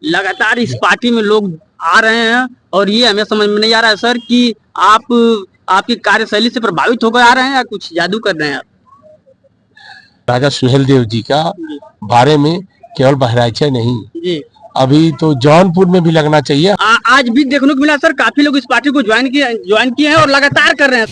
लगातार इस पार्टी में लोग आ रहे हैं और ये हमें समझ में नहीं आ रहा है सर कि आप आपकी कार्यशैली से प्रभावित होकर आ रहे हैं या कुछ जादू कर रहे हैं आप। राजा सुहेल देव जी का बारे में केवल बहराइच नहीं, जी अभी तो जौनपुर में भी लगना चाहिए। आज भी देखने को मिला सर, काफी लोग इस पार्टी को ज्वाइन किए हैं और लगातार कर रहे हैं।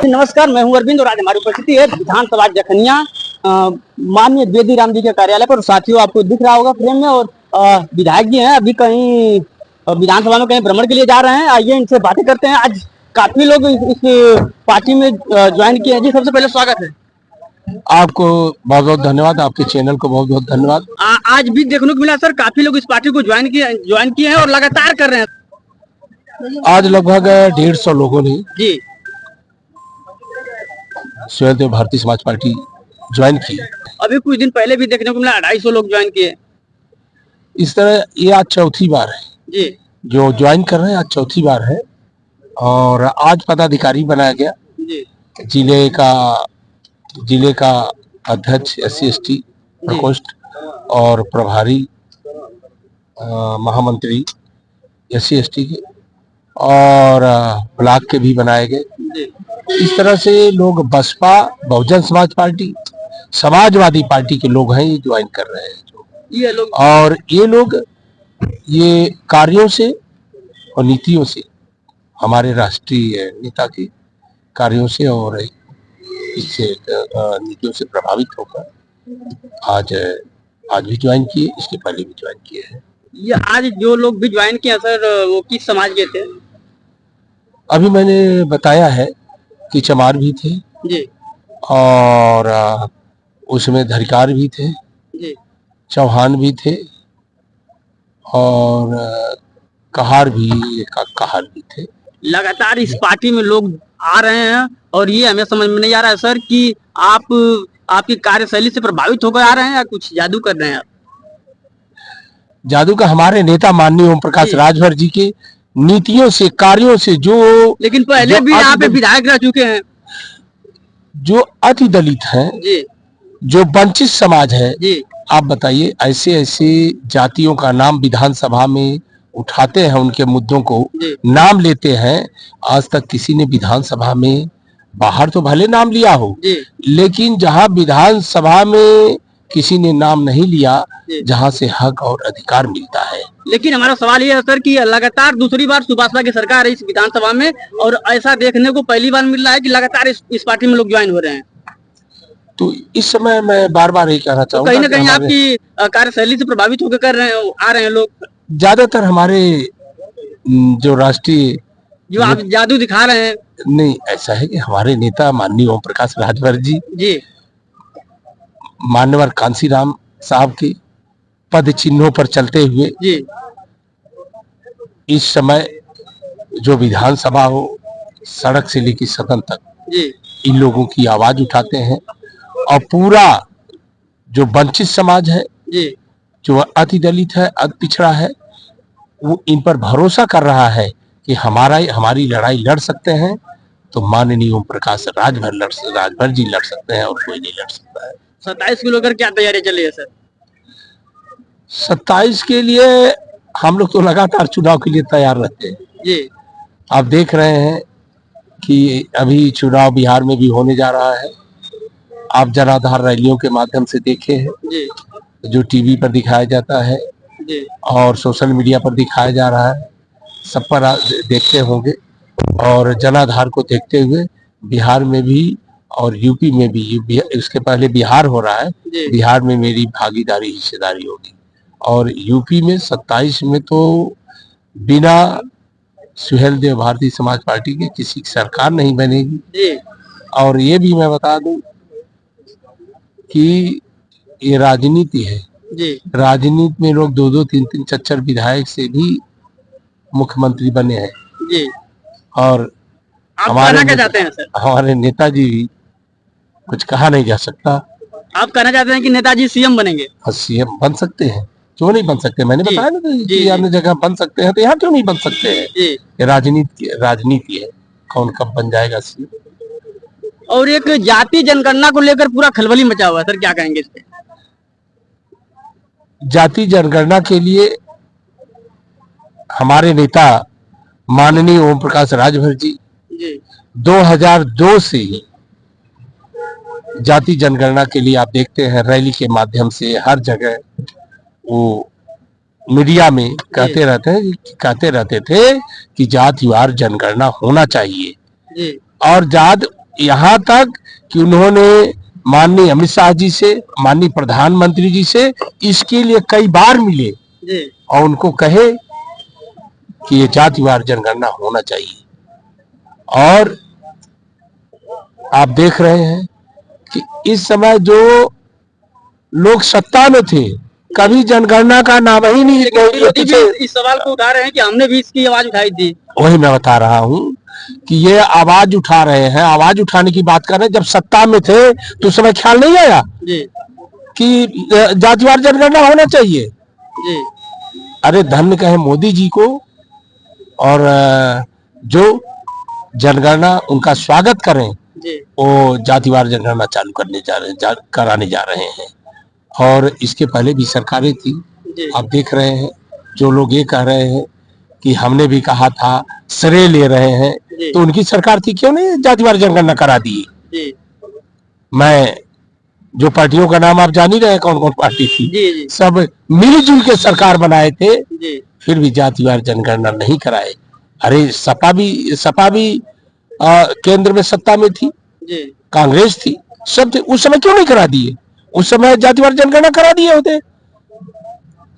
नमस्कार, मैं हूं अरविंद और आज हमारी उपस्थिति है विधानसभा जखनिया माननीय बेदी राम जी के कार्यालय पर। साथियों, आपको दिख रहा होगा फ्रेम में, और विधायक जी हैं, अभी कहीं विधानसभा में कहीं भ्रमण के लिए जा रहे हैं। आइए इनसे बातें करते हैं। आज काफी लोग इस पार्टी में ज्वाइन किए हैं। जी, सबसे पहले स्वागत है। आपको बहुत बहुत धन्यवाद, आपके चैनल को बहुत बहुत धन्यवाद। आज भी देखने को मिला सर, काफी लोग इस पार्टी को ज्वाइन किए हैं और लगातार कर रहे हैं। आज लगभग 150 लोगों ने जी सुहेल देव भारतीय समाज पार्टी ज्वाइन की। अभी कुछ दिन पहले भी देखने को मिला 250 लोग ज्वाइन किए। इस तरह ये आज चौथी बार है जी जो ज्वाइन कर रहे हैं, आज चौथी बार है। और आज पदाधिकारी बनाया गया जी जिले का अध्यक्ष SC/ST प्रकोष्ठ और प्रभारी महामंत्री SC/ST के, और ब्लॉक के भी बनाए गए। इस तरह से लोग बसपा, बहुजन समाज पार्टी, समाजवादी पार्टी के लोग हैं, ये ज्वाइन कर रहे हैं। और ये लोग ये कार्यों से और नीतियों से, हमारे राष्ट्रीय नेता के कार्यों से और इससे नीतियों से प्रभावित होकर आज भी ज्वाइन किए, इसके पहले भी ज्वाइन किए हैं। ये आज जो लोग भी ज्वाइन किए सर, वो किस समाज के थे? अभी मैंने बताया है कि चमार भी थे जी, और उसमें धरिकार भी थे जी, चौहान भी थे, और कहार भी थे। लगातार इस पार्टी में लोग आ रहे हैं और ये हमें समझ में नहीं आ रहा है सर कि आपकी कार्यशैली से प्रभावित होकर आ रहे हैं या कुछ जादू कर रहे हैं आप। जादू का हमारे नेता माननीय ओम प्रकाश राजभर जी के नीतियों से, कार्यों से, लेकिन पहले भी यहाँ पे विधायक रह चुके हैं, जो अति दलित हैं जी, जो वंचित समाज है जी, आप बताइए, ऐसे जातियों का नाम विधानसभा में उठाते हैं, उनके मुद्दों को नाम लेते हैं। आज तक किसी ने विधानसभा में, बाहर तो भले नाम लिया हो, लेकिन जहां विधानसभा में किसी ने नाम नहीं लिया, जहां से हक और अधिकार मिलता है। लेकिन हमारा सवाल ये है सर कि लगातार दूसरी बार सुभाष की सरकार है इस विधानसभा में, और ऐसा देखने को पहली बार मिल रहा है कि लगातार इस पार्टी में लोग ज्वाइन हो रहे हैं। तो इस समय मैं बार बार यही कहना चाहूंगा, कहीं ना कहीं आपकी कार्यशैली से प्रभावित होकर आ रहे हैं लोग। ज्यादातर हमारे जो राष्ट्रीय, जो आप जादू दिखा रहे हैं, नहीं, ऐसा है कि हमारे नेता माननीय ओम प्रकाश राजभर जी, मान्यवर कांसीराम साहब के पद चिन्हों पर चलते हुए जी, इस समय जो विधानसभा हो, सड़क से लेकर सदन तक जी, इन लोगों की आवाज उठाते हैं। और पूरा जो वंचित समाज है जी, जो अति दलित है, अति पिछड़ा है, वो इन पर भरोसा कर रहा है कि हमारी लड़ाई लड़ सकते हैं तो माननीय ओम प्रकाश राजभर जी लड़ सकते हैं और कोई नहीं लड़ सकता है। 27 को लेकर क्या तैयारी चल रही है सर? 27 के लिए हम लोग तो लगातार चुनाव के लिए तैयार रहते हैं जी। आप देख रहे हैं कि अभी चुनाव बिहार में भी होने जा रहा है। आप जनाधार रैलियों के माध्यम से देखे हैं जी, जो टीवी पर दिखाया जाता है जी, और सोशल मीडिया पर दिखाया जा रहा है, सब पर देखते होंगे। और जनाधार को देखते हुए बिहार में भी और यूपी में भी, इसके पहले बिहार हो रहा है, बिहार में मेरी भागीदारी, हिस्सेदारी होगी। और यूपी में 27 में तो बिना सुहेल देव भारतीय समाज पार्टी की किसी की सरकार नहीं बनेगी। जी और ये भी मैं बता दूं कि ये राजनीति है। जी राजनीति में लोग 2-2, 3-3, 4-4 विधायक से भी मुख्यमंत्री बने हैं। जी और आप कहना क्या चाहते हैं सर? हमारे नेताजी भी, कुछ कहा नहीं जा सकता। आप कहना चाहते हैं कि नेताजी सीएम बनेंगे? सीएम बन सकते हैं, क्यों नहीं बन सकते? मैंने बताया ना कि अन्य जगह बन सकते हैं, तो यहाँ क्यों नहीं बन सकते हैं? ये राजनीति है, कौन कब बन जाएगा सीएम। और एक जाति जनगणना को लेकर पूरा खलबली मचा हुआ है सर, क्या कहेंगे इस पे? जाति जनगणना के लिए हमारे नेता माननीय ओम प्रकाश राजभर जी 2002 से ही जाति जनगणना के लिए आप देखते हैं रैली के माध्यम से हर जगह वो मीडिया में कहते रहते थे कि जातिवार जनगणना होना चाहिए। और जात यहाँ तक कि उन्होंने माननीय अमित शाह जी से, माननीय प्रधानमंत्री जी से इसके लिए कई बार मिले और उनको कहे कि ये जातिवार जनगणना होना चाहिए। और आप देख रहे हैं कि इस समय जो लोग सत्ता में थे कभी जनगणना का नाम ही नहीं इस सवाल को उठा रहे हैं कि हमने भी इसकी आवाज उठाई थी। वही मैं बता रहा हूँ कि ये आवाज उठा रहे हैं, आवाज उठाने की बात कर रहे हैं। जब सत्ता में थे तो उस समय ख्याल नहीं आया कि जातिवार जनगणना होना चाहिए। अरे धन्य कहे मोदी जी को, और जो जनगणना उनका स्वागत करें, वो जातिवार जनगणना चालू कराने जा रहे हैं। और इसके पहले भी सरकारें थी, आप देख रहे हैं। जो लोग ये कह रहे हैं कि हमने भी कहा था, श्रेय ले रहे हैं, तो उनकी सरकार थी, क्यों नहीं जातिवार जनगणना करा दी? मैं जो पार्टियों का नाम आप जान ही रहे हैं कौन कौन पार्टी थी, सब मिलजुल के सरकार बनाए थे, फिर भी जातिवार जनगणना नहीं कराए। अरे सपा भी केंद्र में सत्ता में थी, कांग्रेस थी, सब थे, उस समय क्यों नहीं करा दिए? उस समय जातिवार जनगणना करा दिए होते।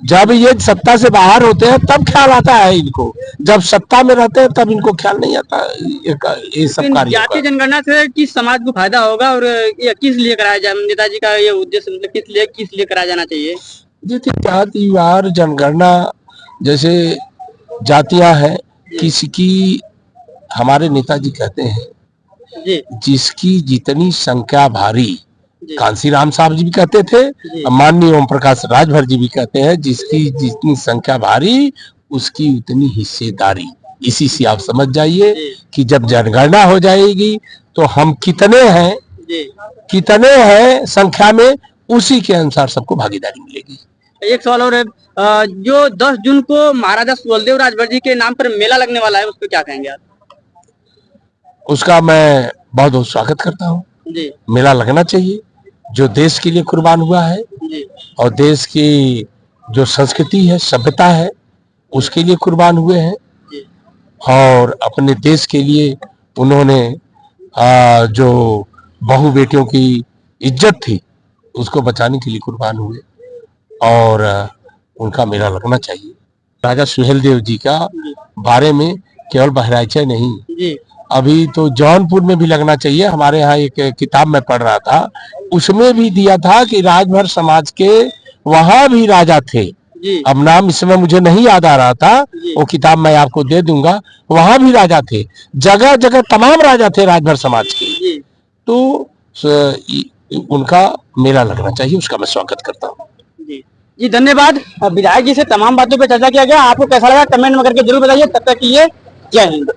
जब ये सत्ता से बाहर होते हैं तब ख्याल आता है इनको, जब सत्ता में रहते हैं तब इनको ख्याल नहीं आता ये सब कार्य। जाति जनगणना से किस समाज को फायदा होगा और ये किस लिए कराया जाए? नेताजी का ये उद्देश्य मतलब किस लिए कराया जाना चाहिए? जातिवार जनगणना जैसे जातियां हैं, किसी की, हमारे नेताजी कहते हैं जिसकी जितनी संख्या भारी, कांसी राम साहब जी भी कहते थे, माननीय ओम प्रकाश राजभर जी भी कहते हैं, जिसकी जितनी संख्या भारी उसकी उतनी हिस्सेदारी। इसी से आप समझ जाइए कि जब जनगणना हो जाएगी तो हम कितने हैं संख्या में, उसी के अनुसार सबको भागीदारी मिलेगी। एक सवाल और है, जो 10 जून को महाराजा सुहेलदेव राजभर जी के नाम पर मेला लगने वाला है, उस पर क्या कहेंगे आप? उसका मैं बहुत बहुत स्वागत करता हूँ। मेला लगना चाहिए। जो देश के लिए कुर्बान हुआ है और देश की जो संस्कृति है, सभ्यता है, उसके लिए कुर्बान हुए हैं, और अपने देश के लिए उन्होंने जो बहू बेटियों की इज्जत थी उसको बचाने के लिए कुर्बान हुए, और उनका मेला लगना चाहिए। राजा सुहेलदेव जी का बारे में केवल बहराइच नहीं, अभी तो जौनपुर में भी लगना चाहिए। हमारे यहाँ एक किताब में पढ़ रहा था, उसमें भी दिया था कि राजभर समाज के वहां भी राजा थे। अब नाम इस समय मुझे नहीं याद आ रहा था, वो किताब मैं आपको दे दूंगा। वहां भी राजा थे, जगह जगह तमाम राजा थे राजभर समाज के, तो उनका मेला लगना चाहिए, उसका मैं स्वागत करता हूँ। जी धन्यवाद। विधायक जी से तमाम बातों पर चर्चा किया गया। आपको कैसा लगा कमेंट में करके जरूर बताइए। तब तक के लिए जय हिंद।